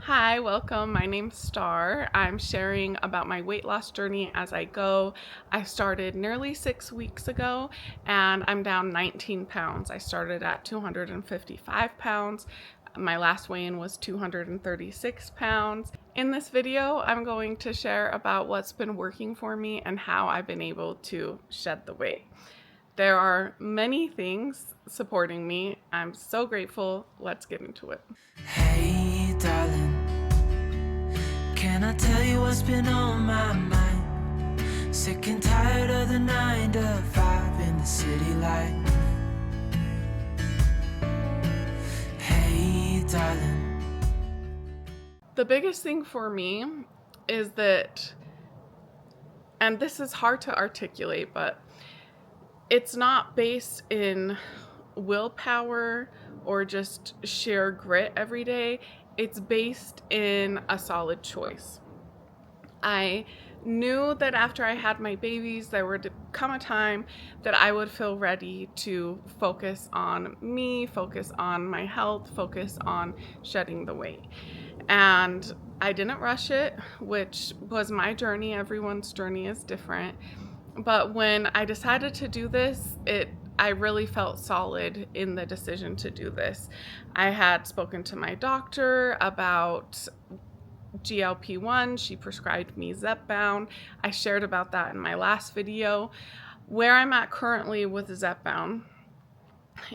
Hi, welcome. My name's Star. I'm sharing about my weight loss journey as I go. I started nearly 6 weeks ago and I'm down 19 pounds. I started at 255 pounds. My last weigh-in was 236 pounds. In this video, I'm going to share about what's been working for me and how I've been able to shed the weight. There are many things supporting me. I'm so grateful. Let's get into it. Hey, darling, can I tell you what's been on my mind? Sick and tired of the 9 to 5 in the city life. Hey, darling. The biggest thing for me is that, and this is hard to articulate, but it's not based in willpower or just sheer grit every day. It's based in a solid choice. I knew that after I had my babies, there would come a time that I would feel ready to focus on me, focus on my health, focus on shedding the weight. And I didn't rush it, which was my journey. Everyone's journey is different. But when I decided to do this, I really felt solid in the decision to do this. I had spoken to my doctor about GLP-1. She prescribed me Zepbound. I shared about that in my last video. Where I'm at currently with Zepbound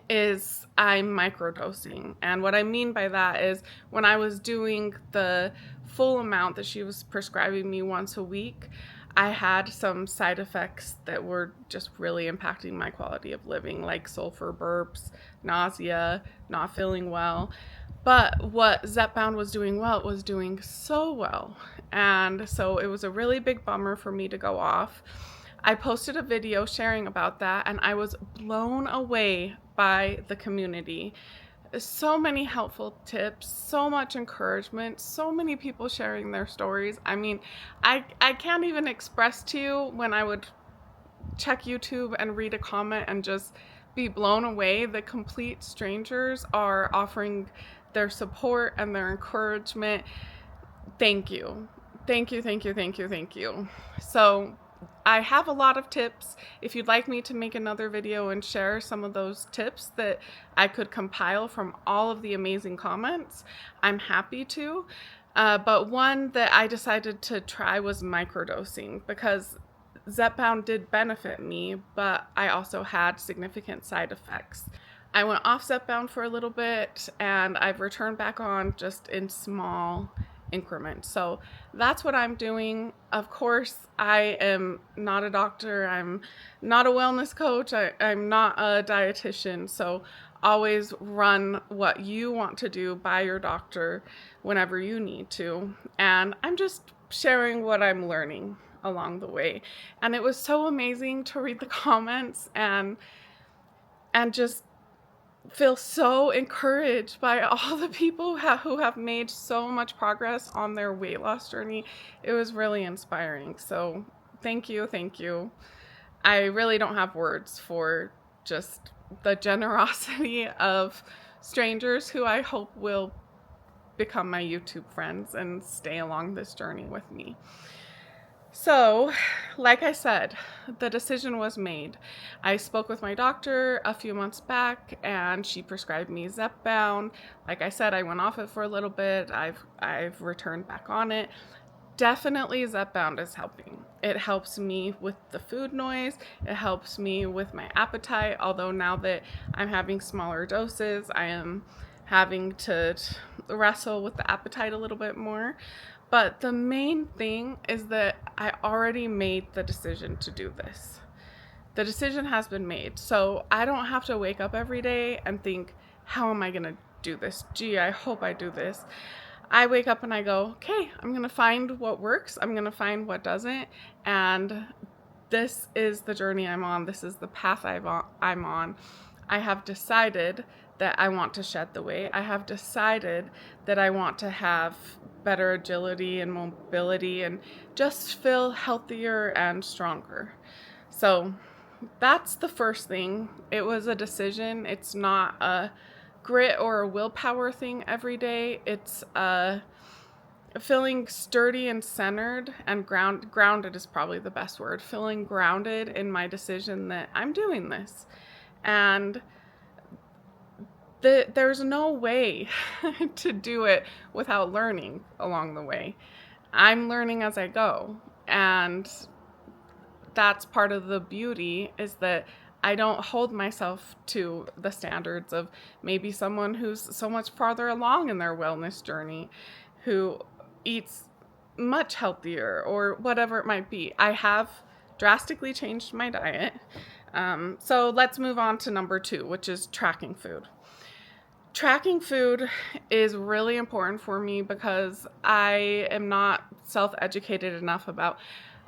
is I'm microdosing. And what I mean by that is when I was doing the full amount that she was prescribing me once a week, I had some side effects that were just really impacting my quality of living, like sulfur burps, nausea, not feeling well. But what Zepbound was doing well, it was doing so well. And so it was a really big bummer for me to go off. I posted a video sharing about that and I was blown away by the community. So many helpful tips, so much encouragement, so many people sharing their stories. I mean, I can't even express to you when I would check YouTube and read a comment and just be blown away. The complete strangers are offering their support and their encouragement. Thank you. Thank you, thank you, thank you, thank you. So I have a lot of tips. If you'd like me to make another video and share some of those tips that I could compile from all of the amazing comments, I'm happy to. But one that I decided to try was microdosing because Zepbound did benefit me, but I also had significant side effects. I went off Zepbound for a little bit and I've returned back on just in small increments. So that's what I'm doing. Of course, I am not a doctor. I'm not a wellness coach. I'm not a dietitian. So always run what you want to do by your doctor whenever you need to. And I'm just sharing what I'm learning along the way. And it was so amazing to read the comments and just feel so encouraged by all the people who have made so much progress on their weight loss journey. It was really inspiring. So thank you, thank you. I really don't have words for just the generosity of strangers who I hope will become my YouTube friends and stay along this journey with me. So, like I said, the decision was made. I spoke with my doctor a few months back and she prescribed me Zepbound. Like I said, I went off it for a little bit. I've returned back on it. Definitely Zepbound is helping. It helps me with the food noise. It helps me with my appetite. Although now that I'm having smaller doses, I am having to wrestle with the appetite a little bit more. But the main thing is that I already made the decision to do this. The decision has been made. So I don't have to wake up every day and think, how am I going to do this? Gee, I hope I do this. I wake up and I go, okay, I'm going to find what works. I'm going to find what doesn't. And this is the journey I'm on. This is the path I'm on. I have decided that I want to shed the weight. I have decided that I want to have better agility and mobility and just feel healthier and stronger. So that's the first thing. It was a decision. It's not a grit or a willpower thing every day. It's feeling sturdy and centered and grounded is probably the best word. Feeling grounded in my decision that I'm doing this. And there's no way to do it without learning along the way. I'm learning as I go. And that's part of the beauty, is that I don't hold myself to the standards of maybe someone who's so much farther along in their wellness journey, who eats much healthier or whatever it might be. I have drastically changed my diet. So let's move on to number 2, which is tracking food. Tracking food is really important for me because I am not self-educated enough about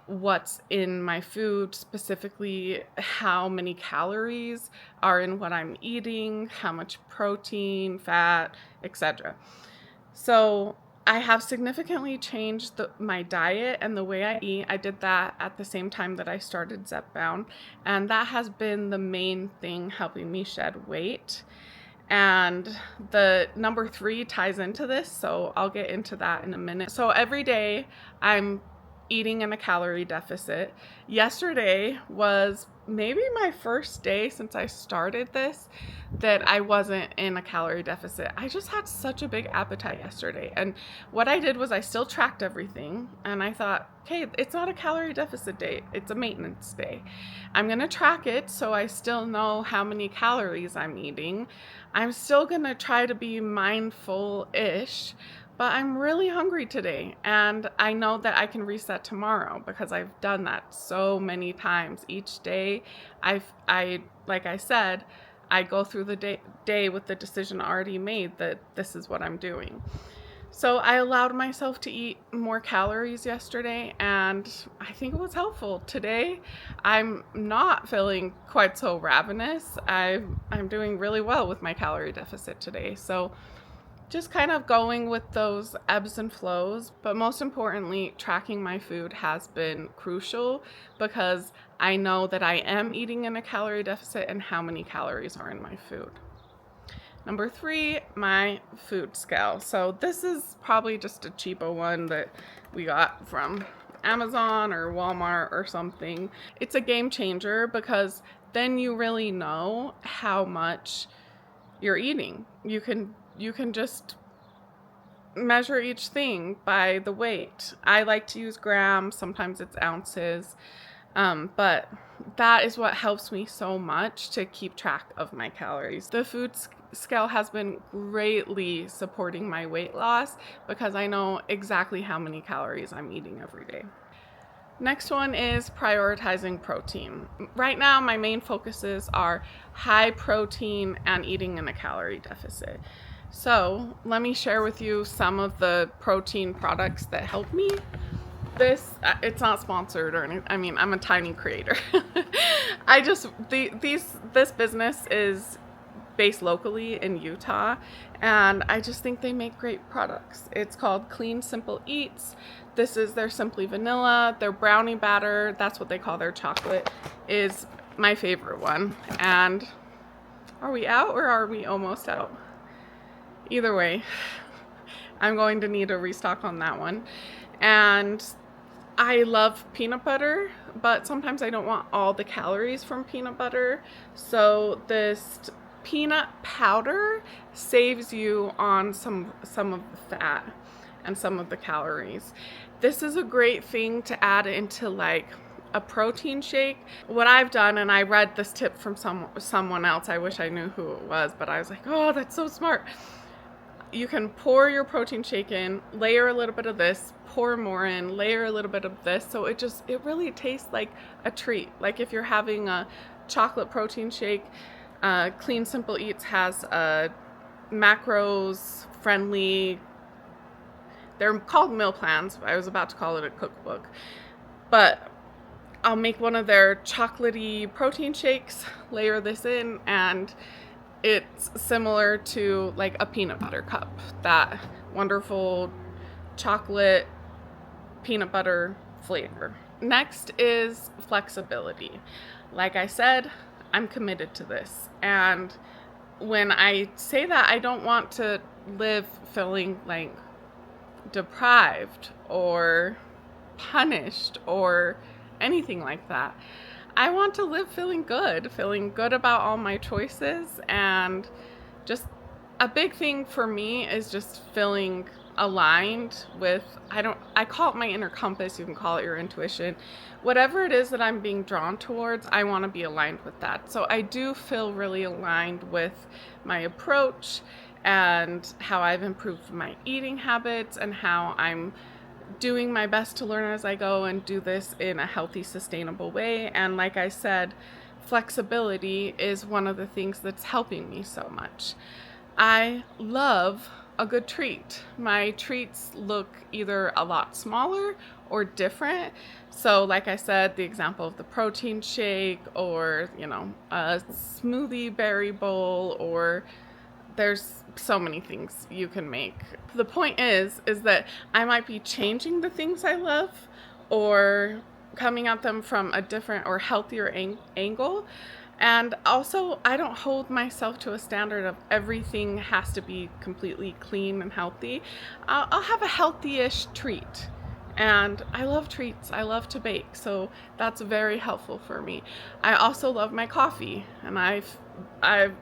what's in my food, specifically how many calories are in what I'm eating, how much protein, fat, etc. So I have significantly changed my diet and the way I eat. I did that at the same time that I started Zepbound, and that has been the main thing helping me shed weight. And the number 3 ties into this, so I'll get into that in a minute. So every day I'm eating in a calorie deficit. Yesterday was maybe my first day since I started this that I wasn't in a calorie deficit. I just had such a big appetite yesterday. And what I did was I still tracked everything, and I thought, okay, it's not a calorie deficit day, it's a maintenance day. I'm gonna track it so I still know how many calories I'm eating. I'm still gonna try to be mindful-ish, but I'm really hungry today, and I know that I can reset tomorrow because I've done that so many times. Each day, like I said, I go through the day with the decision already made that this is what I'm doing. So I allowed myself to eat more calories yesterday, and I think it was helpful. Today, I'm not feeling quite so ravenous. I'm doing really well with my calorie deficit today. So just kind of going with those ebbs and flows, but most importantly, tracking my food has been crucial because I know that I am eating in a calorie deficit and how many calories are in my food. Number 3, my food scale. So this is probably just a cheapo one that we got from Amazon or Walmart or something. It's a game changer because then you really know how much you're eating. You can just measure each thing by the weight. I like to use grams, sometimes it's ounces, but that is what helps me so much to keep track of my calories. The food scale has been greatly supporting my weight loss because I know exactly how many calories I'm eating every day. Next one is prioritizing protein. Right now, my main focuses are high protein and eating in a calorie deficit. So let me share with you some of the protein products that help me. It's not sponsored or anything. I mean, I'm a tiny creator. This business is based locally in Utah, and I just think they make great products. It's called Clean Simple Eats. This is their Simply Vanilla. Their brownie batter, that's what they call their chocolate, is my favorite one. And are we out or are we almost out? Either way, I'm going to need a restock on that one. And I love peanut butter, but sometimes I don't want all the calories from peanut butter. So this peanut powder saves you on some of the fat and some of the calories. This is a great thing to add into like a protein shake. What I've done, and I read this tip from someone else, I wish I knew who it was, but I was like, oh, that's so smart. You can pour your protein shake in, layer a little bit of this, pour more in, layer a little bit of this, so it really tastes like a treat. Like if you're having a chocolate protein shake, Clean Simple Eats has a macros friendly, they're called meal plans. I was about to call it a cookbook, but I'll make one of their chocolatey protein shakes, layer this in, and it's similar to like a peanut butter cup, that wonderful chocolate peanut butter flavor. Next is flexibility. Like I said, I'm committed to this, and when I say that, I don't want to live feeling like deprived or punished or anything like that. I want to live feeling good about all my choices, and just a big thing for me is just feeling aligned with, I call it my inner compass, you can call it your intuition. Whatever it is that I'm being drawn towards, I want to be aligned with that. So I do feel really aligned with my approach and how I've improved my eating habits and how I'm doing my best to learn as I go and do this in a healthy, sustainable way. And like I said, flexibility is one of the things that's helping me so much. I love a good treat. My treats look either a lot smaller or different. So like I said, the example of the protein shake, or, a smoothie berry bowl, or there's so many things you can make. The point is that I might be changing the things I love or coming at them from a different or healthier angle. And also, I don't hold myself to a standard of everything has to be completely clean and healthy. I'll have a healthy-ish treat. And I love treats. I love to bake. So that's very helpful for me. I also love my coffee. And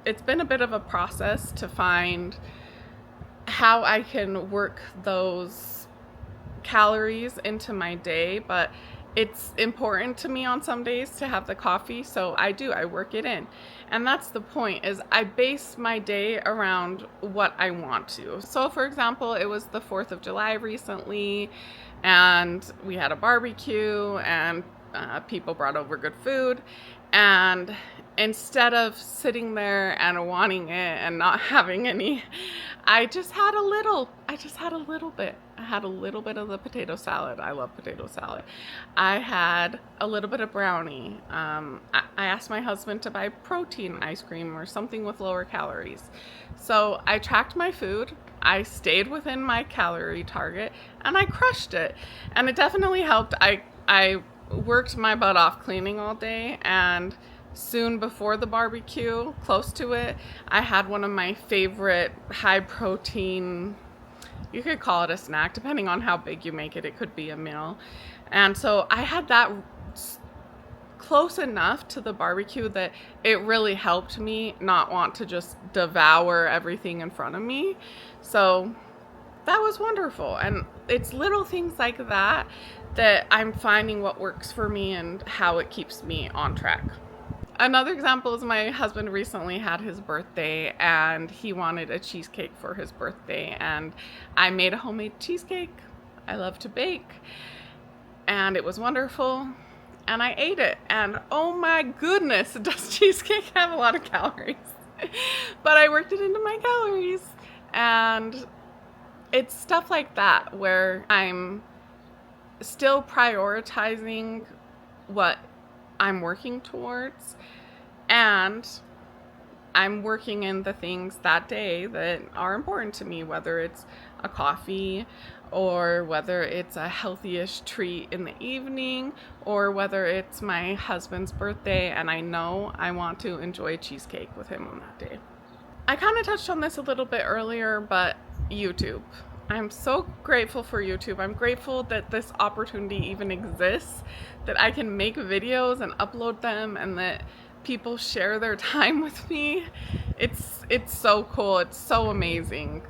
it's been a bit of a process to find how I can work those calories into my day, but it's important to me on some days to have the coffee, so I work it in. And that's the point, is I base my day around what I want to. So for example, it was the 4th of July recently, and we had a barbecue, and people brought over good food. And instead of sitting there and wanting it and not having any, I just had a little bit. I had a little bit of the potato salad. I love potato salad. I had a little bit of brownie. I asked my husband to buy protein ice cream or something with lower calories. So I tracked my food. I stayed within my calorie target, and I crushed it. And it definitely helped. I worked my butt off cleaning all day, and soon before the barbecue, close to it, I had one of my favorite high protein, you could call it a snack, depending on how big you make it. It could be a meal. And so I had that close enough to the barbecue that it really helped me not want to just devour everything in front of me. So that was wonderful. And it's little things like that I'm finding what works for me and how it keeps me on track. Another example is my husband recently had his birthday, and he wanted a cheesecake for his birthday, and I made a homemade cheesecake. I love to bake, and it was wonderful, and I ate it, and oh my goodness, does cheesecake have a lot of calories? But I worked it into my calories, and it's stuff like that where I'm still prioritizing what I'm working towards, and I'm working in the things that day that are important to me, whether it's a coffee, or whether it's a healthy-ish treat in the evening, or whether it's my husband's birthday and I know I want to enjoy cheesecake with him on that day. I kind of touched on this a little bit earlier, but YouTube. I'm so grateful for YouTube. I'm grateful that this opportunity even exists, that I can make videos and upload them, and that people share their time with me. It's so cool. It's so amazing.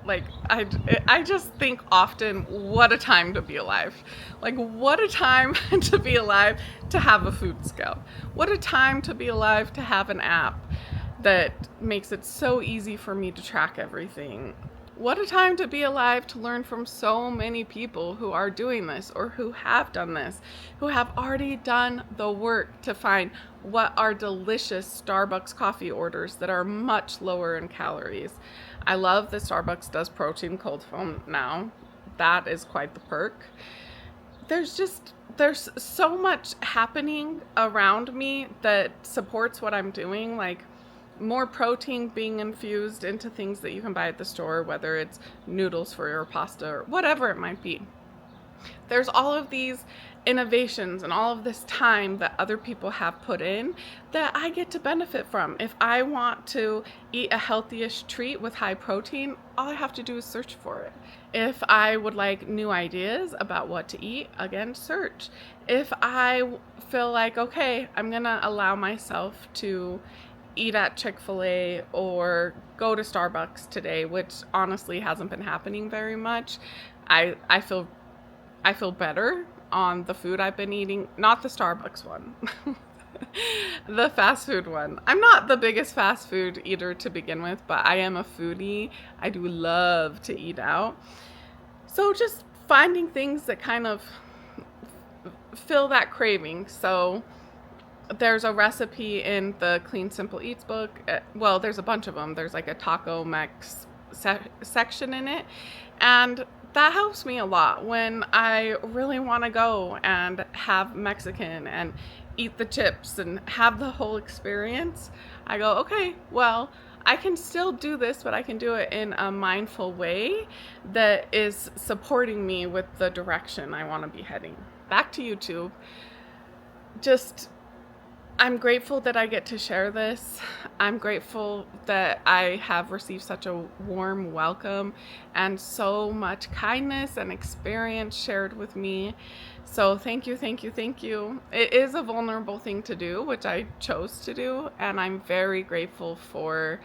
I just think often, what a time to be alive. Like, what a time to be alive to have a food scale. What a time to be alive to have an app that makes it so easy for me to track everything. What a time to be alive to learn from so many people who are doing this, or who have done this, who have already done the work to find what are delicious Starbucks coffee orders that are much lower in calories. I love that Starbucks does protein cold foam now. That is quite the perk. There's so much happening around me that supports what I'm doing, like more protein being infused into things that you can buy at the store, whether it's noodles for your pasta or whatever it might be. There's all of these innovations and all of this time that other people have put in that I get to benefit from. If I want to eat a healthiest treat with high protein, all I have to do is search for it. If I would like new ideas about what to eat, again, search. If I feel like, okay, I'm gonna allow myself to eat at Chick-fil-A or go to Starbucks today, which honestly hasn't been happening very much, I feel better on the food I've been eating, not the Starbucks one, the fast food one. I'm not the biggest fast food eater to begin with, but I am a foodie. I do love to eat out. So just finding things that kind of fill that craving. So there's a recipe in the Clean Simple Eats book. Well, there's a bunch of them. There's like a taco Mex section in it. And that helps me a lot when I really want to go and have Mexican and eat the chips and have the whole experience. I go, okay, well, I can still do this, but I can do it in a mindful way that is supporting me with the direction I want to be heading. Back to YouTube. I'm grateful that I get to share this. I'm grateful that I have received such a warm welcome and so much kindness and experience shared with me. So thank you, thank you, thank you. It is a vulnerable thing to do, which I chose to do, and I'm very grateful for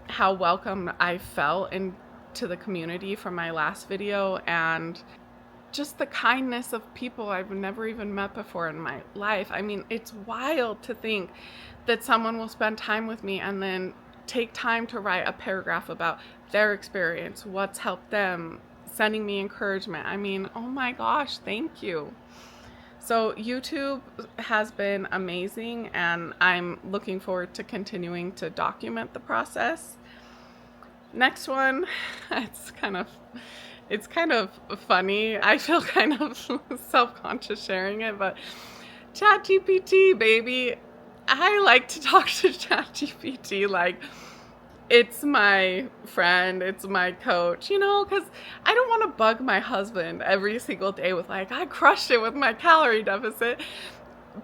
how welcome I felt into the community from my last video, and just the kindness of people I've never even met before in my life. I mean, it's wild to think that someone will spend time with me and then take time to write a paragraph about their experience, what's helped them, sending me encouragement. I mean, oh my gosh, thank you. So YouTube has been amazing, and I'm looking forward to continuing to document the process. Next one, it's kind of funny. I feel kind of self-conscious sharing it, but ChatGPT, baby. I like to talk to ChatGPT like it's my friend, it's my coach, because I don't want to bug my husband every single day with like, I crushed it with my calorie deficit.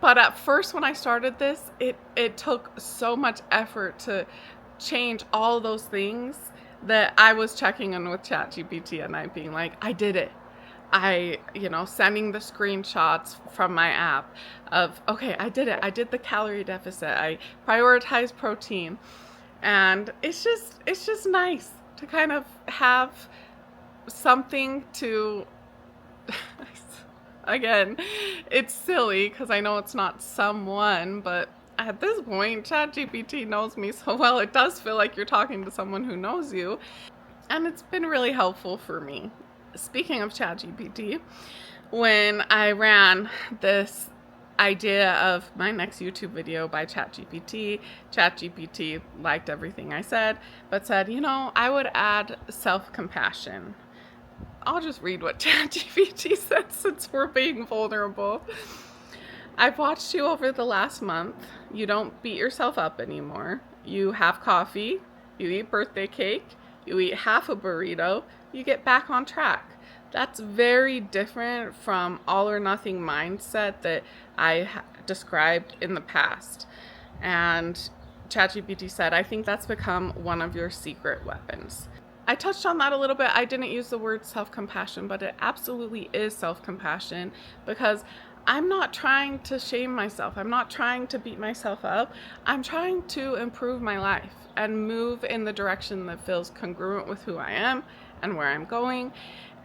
But at first when I started this, it took so much effort to change all those things that I was checking in with ChatGPT at night being like, I did it. Sending the screenshots from my app of, okay, I did it. I did the calorie deficit. I prioritized protein. And it's just nice to kind of have something to, again, it's silly because I know it's not someone, but at this point, ChatGPT knows me so well, it does feel like you're talking to someone who knows you. And it's been really helpful for me. Speaking of ChatGPT, when I ran this idea of my next YouTube video by ChatGPT, ChatGPT liked everything I said, but said, I would add self-compassion. I'll just read what ChatGPT said since we're being vulnerable. I've watched you over the last month. You don't beat yourself up anymore. You have coffee. You eat birthday cake. You eat half a burrito. You get back on track. That's very different from all or nothing mindset that I described in the past. And ChatGPT said, I think that's become one of your secret weapons. I touched on that a little bit. I didn't use the word self-compassion, but it absolutely is self-compassion because I'm not trying to shame myself. I'm not trying to beat myself up. I'm trying to improve my life and move in the direction that feels congruent with who I am and where I'm going.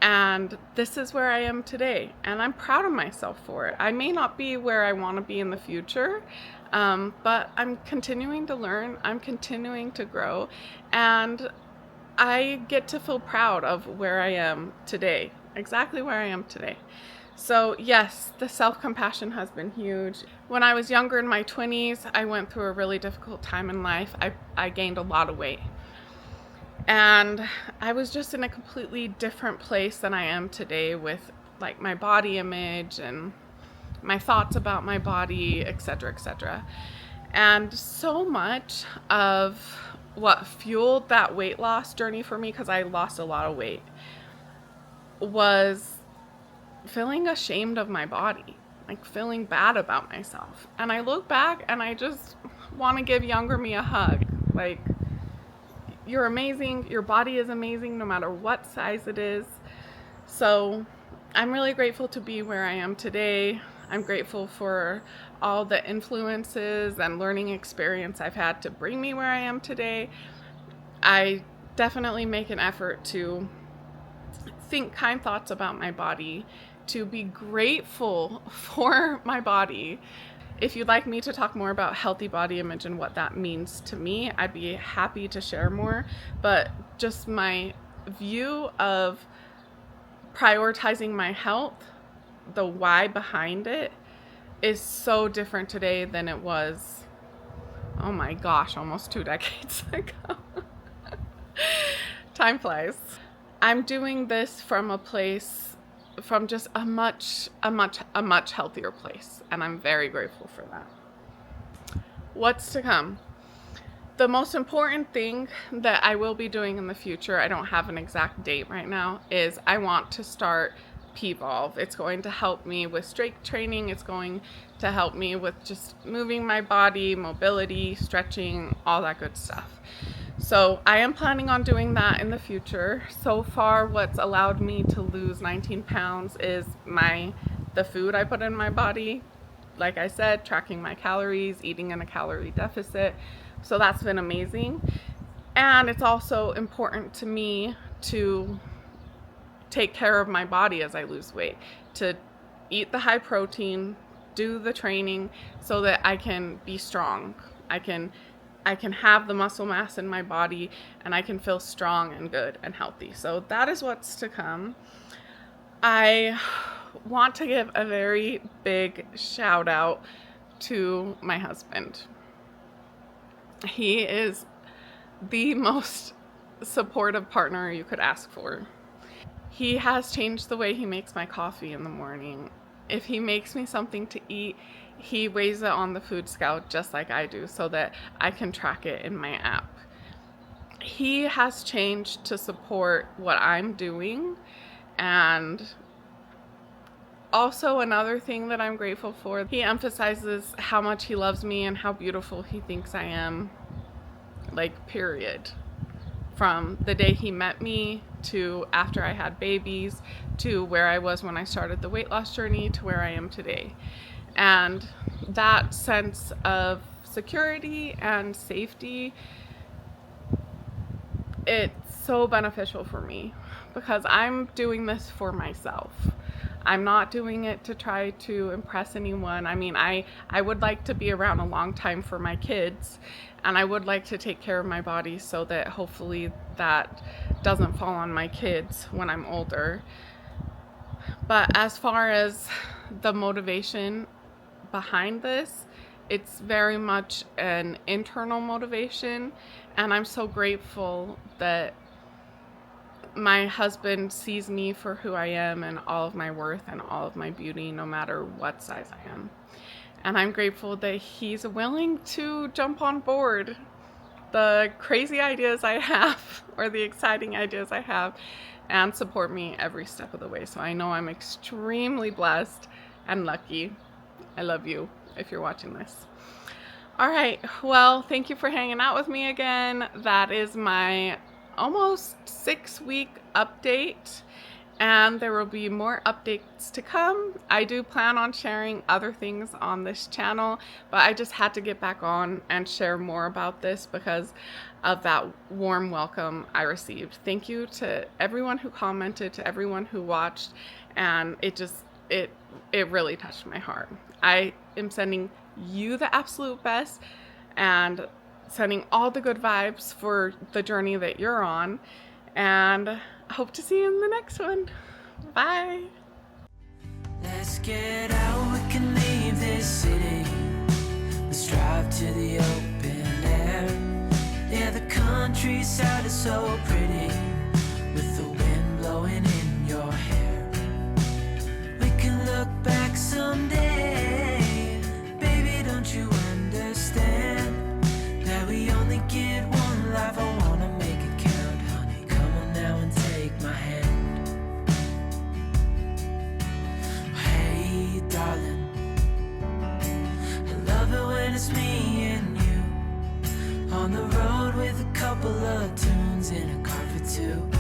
And this is where I am today. And I'm proud of myself for it. I may not be where I want to be in the future, but I'm continuing to learn. I'm continuing to grow. And I get to feel proud of where I am today, exactly where I am today. So yes, the self-compassion has been huge. When I was younger in my 20s, I went through a really difficult time in life. I gained a lot of weight. And I was just in a completely different place than I am today with like my body image and my thoughts about my body, etc., etc. And so much of what fueled that weight loss journey for me, because I lost a lot of weight, was feeling ashamed of my body, like feeling bad about myself. And I look back and I just want to give younger me a hug. Like, you're amazing. Your body is amazing no matter what size it is. So I'm really grateful to be where I am today. I'm grateful for all the influences and learning experience I've had to bring me where I am today. I definitely make an effort to think kind thoughts about my body, to be grateful for my body. If you'd like me to talk more about healthy body image and what that means to me, I'd be happy to share more. But just my view of prioritizing my health, the why behind it, is so different today than it was, oh my gosh, almost 2 decades ago. Time flies. I'm doing this from a place, from just a much healthier place, and I'm very grateful for that. What's to come? The most important thing that I will be doing in the future, I don't have an exact date right now, is I want to start P-Volve. It's going to help me with strength training. It's going to help me with just moving my body, mobility, stretching, all that good stuff. So I am planning on doing that in the future. So far, what's allowed me to lose 19 pounds is the food I put in my body. Like I said, tracking my calories, eating in a calorie deficit. So that's been amazing. And it's also important to me to take care of my body as I lose weight, to eat the high protein, do the training so that I can be strong. I can have the muscle mass in my body, and I can feel strong and good and healthy. So that is what's to come. I want to give a very big shout out to my husband. He is the most supportive partner you could ask for. He has changed the way he makes my coffee in the morning. If he makes me something to eat, he weighs it on the Food Scout just like I do so that I can track it in my app. He has changed to support what I'm doing. And also another thing that I'm grateful for, he emphasizes how much he loves me and how beautiful he thinks I am. Like, period. From the day he met me to after I had babies to where I was when I started the weight loss journey to where I am today. And that sense of security and safety, it's so beneficial for me because I'm doing this for myself. I'm not doing it to try to impress anyone. I mean, I would like to be around a long time for my kids, and I would like to take care of my body so that hopefully that doesn't fall on my kids when I'm older. But as far as the motivation behind this, it's very much an internal motivation, and I'm so grateful that my husband sees me for who I am and all of my worth and all of my beauty, no matter what size I am. And I'm grateful that he's willing to jump on board the crazy ideas I have or the exciting ideas I have and support me every step of the way. So I know I'm extremely blessed and lucky. I love you if you're watching this. All right. Well, thank you for hanging out with me again. That is my almost 6-week update, and there will be more updates to come. I do plan on sharing other things on this channel, but I just had to get back on and share more about this because of that warm welcome I received. Thank you to everyone who commented, to everyone who watched, and it really touched my heart. I am sending you the absolute best and sending all the good vibes for the journey that you're on, and hope to see you in the next one. Bye. Let's get out, we can leave this city. Let's drive to the open air. Yeah, the countryside is so pretty with the wind blowing in your hair. We can look back someday, baby, don't you understand that we only get one life? I wanna make it count, honey. Come on now and take my hand. just me and you. On the road with a couple of tunes in a car for two.